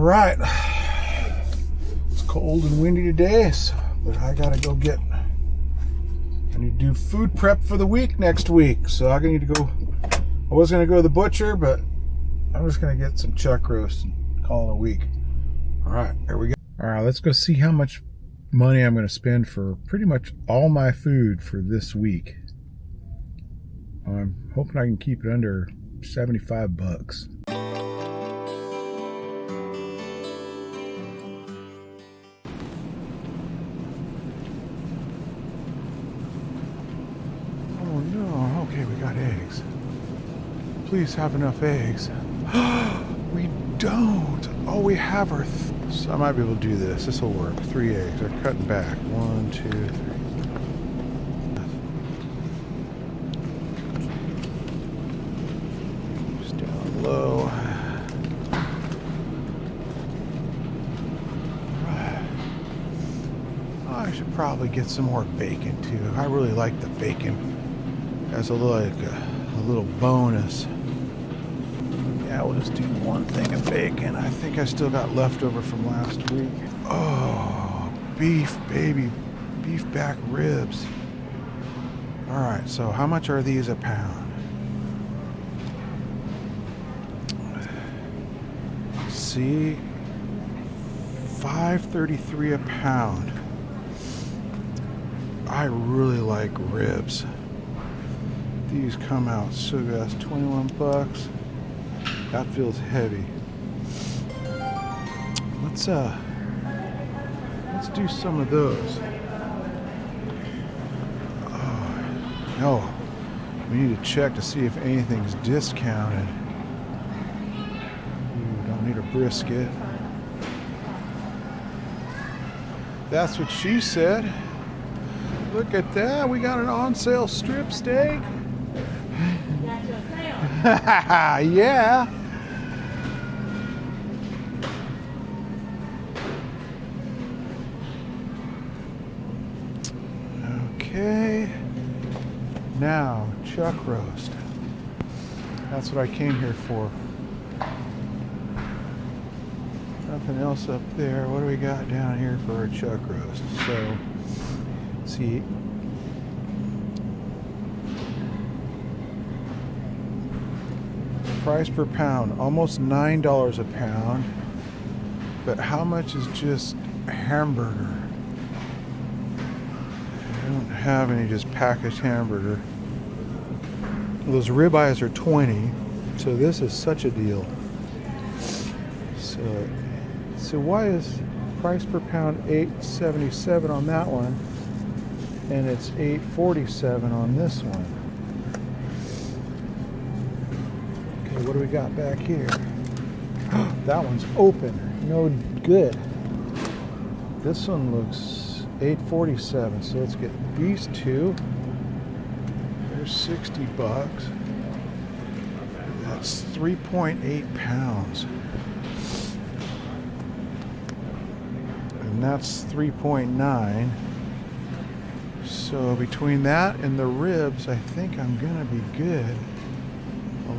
right. It's cold and windy today, but I gotta go get. I need to do food prep for the week next week, so I need to go. I was gonna go to the butcher, but I'm just gonna get some chuck roast and call it a week. All right, here we go. All right, let's go see how much money I'm gonna spend for pretty much all my food for this week. I'm hoping I can keep it under 75 bucks. Oh no, okay, we got eggs. Please have enough eggs. We don't. Oh, we have our... So I might be able to do this. This will work. 3 eggs. They're cutting back. 1, 2, 3. Just down low. Right. Oh, I should probably get some more bacon too. I really like the bacon as a little bonus. Yeah, we'll just do 1 thing of bacon. I think I still got leftover from last week. Oh, beef, baby. Beef back ribs. All right, so how much are these a pound? See, $5.33 a pound. I really like ribs. These come out so good. That's 21 bucks. That feels heavy. Let's do some of those. Oh, no, we need to check to see if anything's discounted. Ooh, don't need a brisket. That's what she said. Look at that, we got an on sale strip steak. Yeah. Okay. Now, chuck roast. That's what I came here for. Nothing else up there. What do we got down here for our chuck roast? So, see. Price per pound, almost $9 a pound. But how much is just hamburger? I don't have any just packaged hamburger. Those ribeyes are 20, so this is such a deal. So why is price per pound $8.77 on that one, and it's $8.47 on this one? What do we got back here? That one's open. No good. This one looks $8.47. So let's get these two. They're 60 bucks. That's 3.8 pounds. And that's 3.9. So between that and the ribs, I think I'm gonna be good.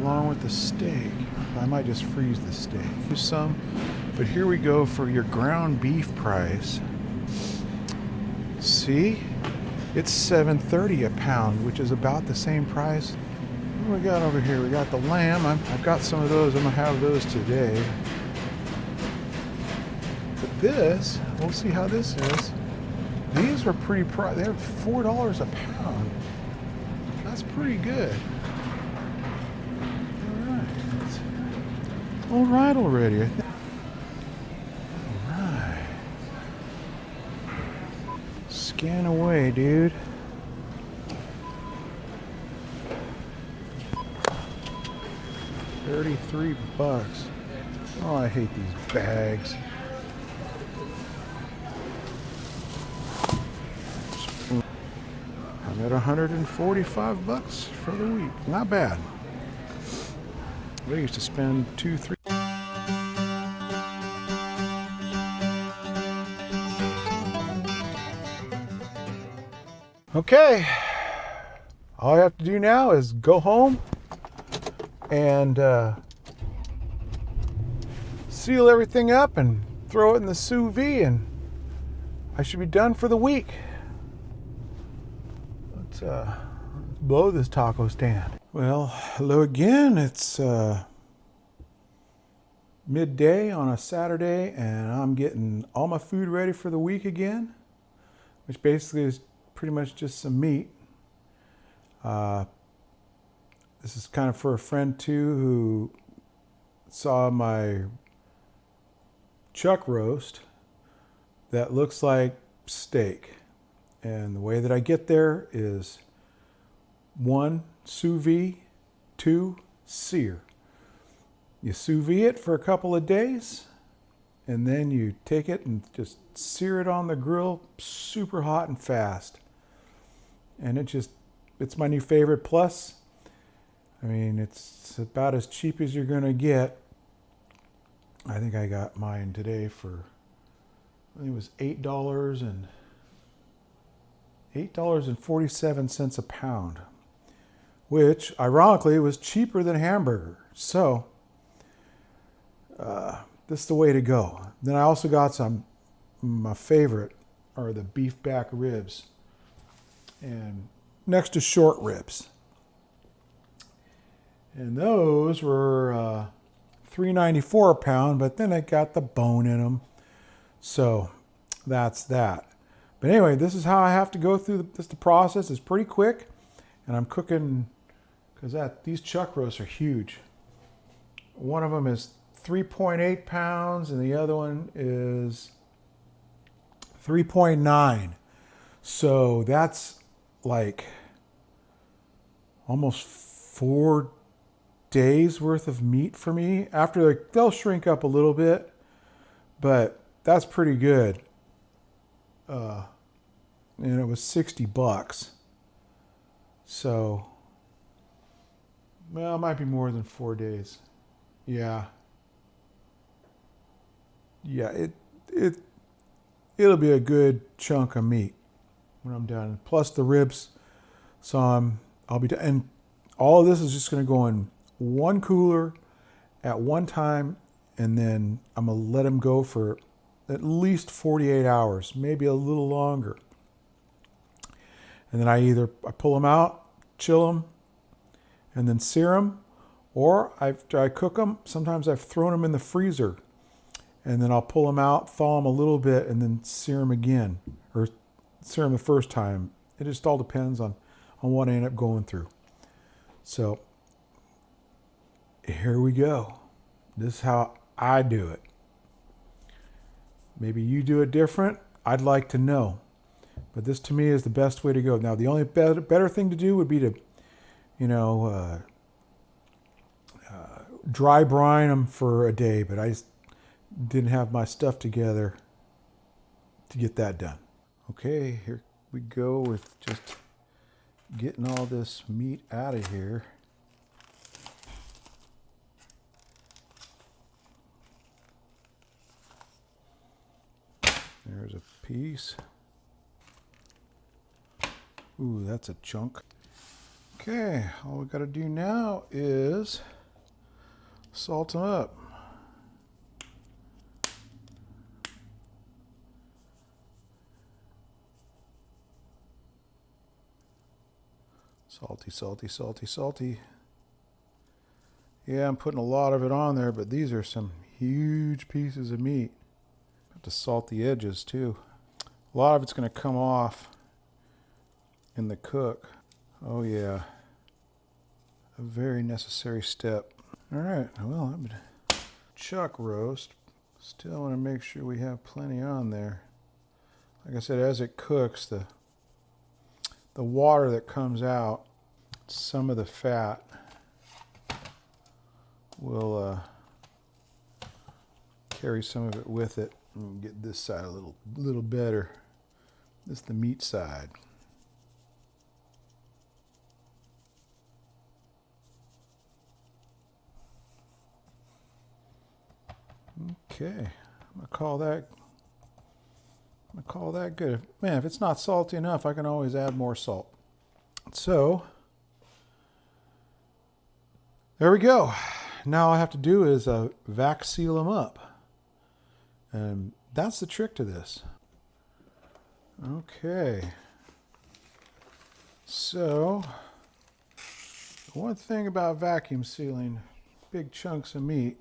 Along with the steak. I might just freeze the steak. Do some, but here we go for your ground beef price. See, it's $7.30 a pound, which is about the same price. What do we got over here? We got the lamb. I've got some of those. I'm gonna have those today. But this, we'll see how this is. These were pretty they're $4 a pound. That's pretty good. All right already, I think. All right. Scan away, dude. $33. Oh, I hate these bags. I'm at 145 bucks for the week. Not bad. I used to spend 2-3. Okay, all I have to do now is go home and seal everything up and throw it in the sous vide, and I should be done for the week. Let's blow this taco stand. Well, hello again. It's midday on a Saturday, and I'm getting all my food ready for the week again, which basically is pretty much just some meat. This is kind of for a friend too who saw my chuck roast that looks like steak. And the way that I get there is 1, sous vide, 2, sear. You sous vide it for a couple of days, and then you take it and just sear it on the grill super hot and fast. And it's my new favorite. Plus, I mean, it's about as cheap as you're gonna get. I think I got mine today for, I think it was $8.47 a pound, which ironically was cheaper than a hamburger. So this is the way to go. Then I also got my favorite are the beef back ribs, and next to short ribs. And those were $3.94 a pound, but then I got the bone in them. So that's that. But anyway, this is how I have to go through the process. It's pretty quick, and I'm cooking because these chuck roasts are huge. One of them is 3.8 pounds, and the other one is 3.9. So that's like almost 4 days worth of meat for me. After they'll shrink up a little bit, but that's pretty good. And it was $60. So, well, it might be more than 4 days. Yeah. It'll be a good chunk of meat when I'm done. Plus the ribs. So I'll be done. And all of this is just going to go in one cooler at one time, and then I'm going to let them go for at least 48 hours, maybe a little longer. And then I pull them out, chill them, and then sear them, or after I cook them, sometimes I've thrown them in the freezer, and then I'll pull them out, thaw them a little bit, and then sear them again, or sear them the first time. It just all depends on what I end up going through. So here we go. This is how I do it. Maybe you do it different. I'd like to know. But this to me is the best way to go. Now, the only better thing to do would be to, dry brine them for a day. But I just didn't have my stuff together to get that done. Okay, here we go with just getting all this meat out of here. There's a piece. Ooh, that's a chunk. Okay, all we got to do now is salt them up. Salty, salty, salty, salty. Yeah, I'm putting a lot of it on there, but these are some huge pieces of meat. Have to salt the edges too. A lot of it's going to come off in the cook. Oh yeah, a very necessary step. All right, well, I'm gonna chuck roast. Still want to make sure we have plenty on there. Like I said, as it cooks, the water that comes out, some of the fat will carry some of it with it. And get this side a little better. This is the meat side. Okay, I'm gonna call that good. Man, if it's not salty enough, I can always add more salt. So there we go. Now all I have to do is vac seal them up. And that's the trick to this. Okay. So, one thing about vacuum sealing big chunks of meat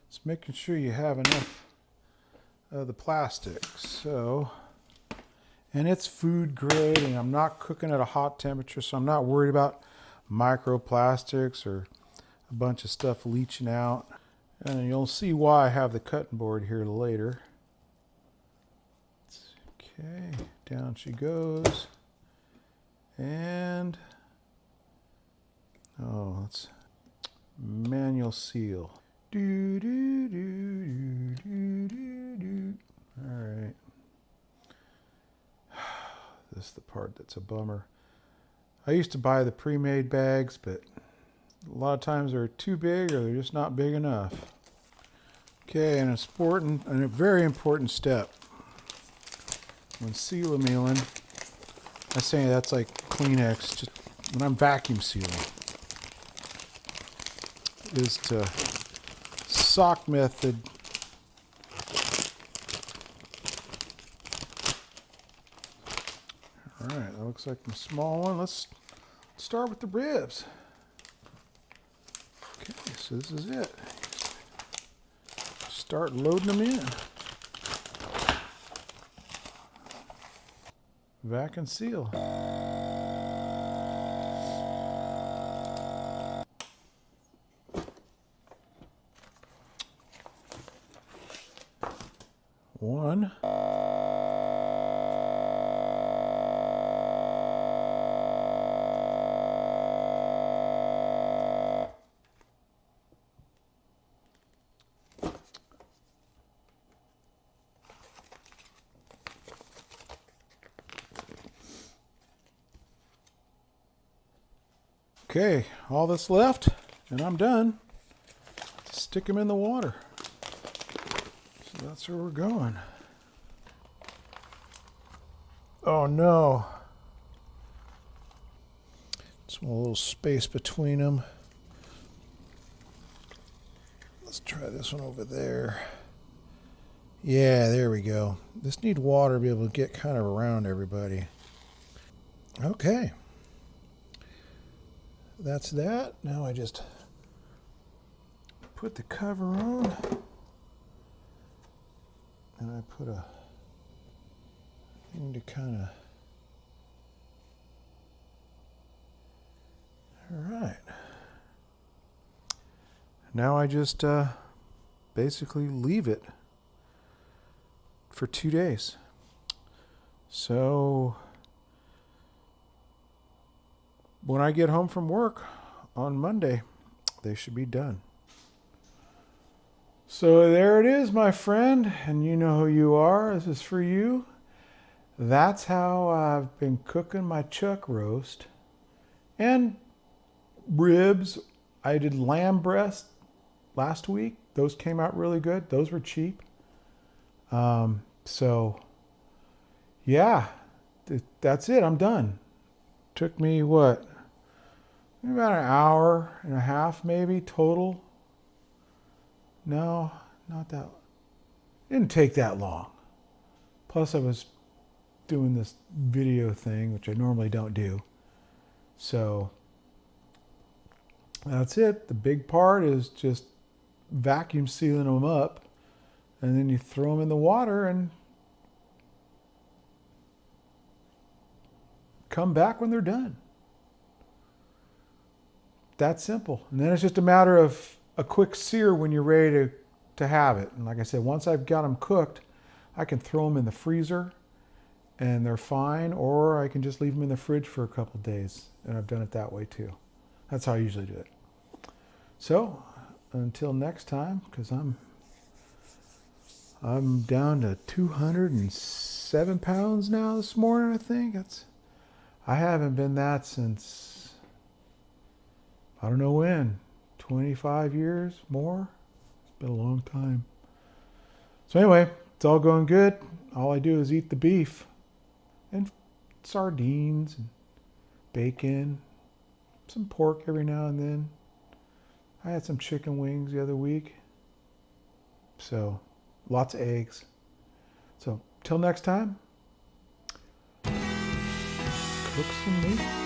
is making sure you have enough of the plastic. So, and it's food grade, and I'm not cooking at a hot temperature, so I'm not worried about microplastics or a bunch of stuff leaching out. And you'll see why I have the cutting board here later. Okay, down she goes. And, oh, let's manual seal. Do, do, do, do, do, do, do. All right. This is the part that's a bummer. I used to buy the pre-made bags, but a lot of times they're too big or they're just not big enough. Okay, and a very important step when seal mealing, I say that's like Kleenex, just when I'm vacuum sealing, is to sock method. All right, that looks like a small one. Let's start with the ribs. Okay, so this is it. Start loading them in. Vac and seal. One. Okay, all that's left, and I'm done. Stick them in the water. So that's where we're going. Oh no. Just want a little space between them. Let's try this one over there. Yeah, there we go. This needs water to be able to get kind of around everybody. Okay. That's that. Now I just put the cover on, and I put a thing to kind of, all right. Now I just basically leave it for 2 days. So when I get home from work on Monday, they should be done. So there it is, my friend, and you know who you are. This is for you. That's how I've been cooking my chuck roast. And ribs. I did lamb breast last week. Those came out really good. Those were cheap. So, yeah, that's it. I'm done. Took me, what? About an hour and a half maybe total. No, not that. Didn't take that long. Plus I was doing this video thing, which I normally don't do. So that's it. The big part is just vacuum sealing them up, and then you throw them in the water and come back when they're done. That simple. And then it's just a matter of a quick sear when you're ready to have it. And like I said, once I've got them cooked, I can throw them in the freezer and they're fine, or I can just leave them in the fridge for a couple days. And I've done it that way too. That's how I usually do it. So until next time, because I'm down to 207 pounds now this morning, I think. I haven't been that since, I don't know when, 25 years, more? It's been a long time. So anyway, it's all going good. All I do is eat the beef and sardines and bacon, some pork every now and then. I had some chicken wings the other week. So lots of eggs. So till next time, cook some meat.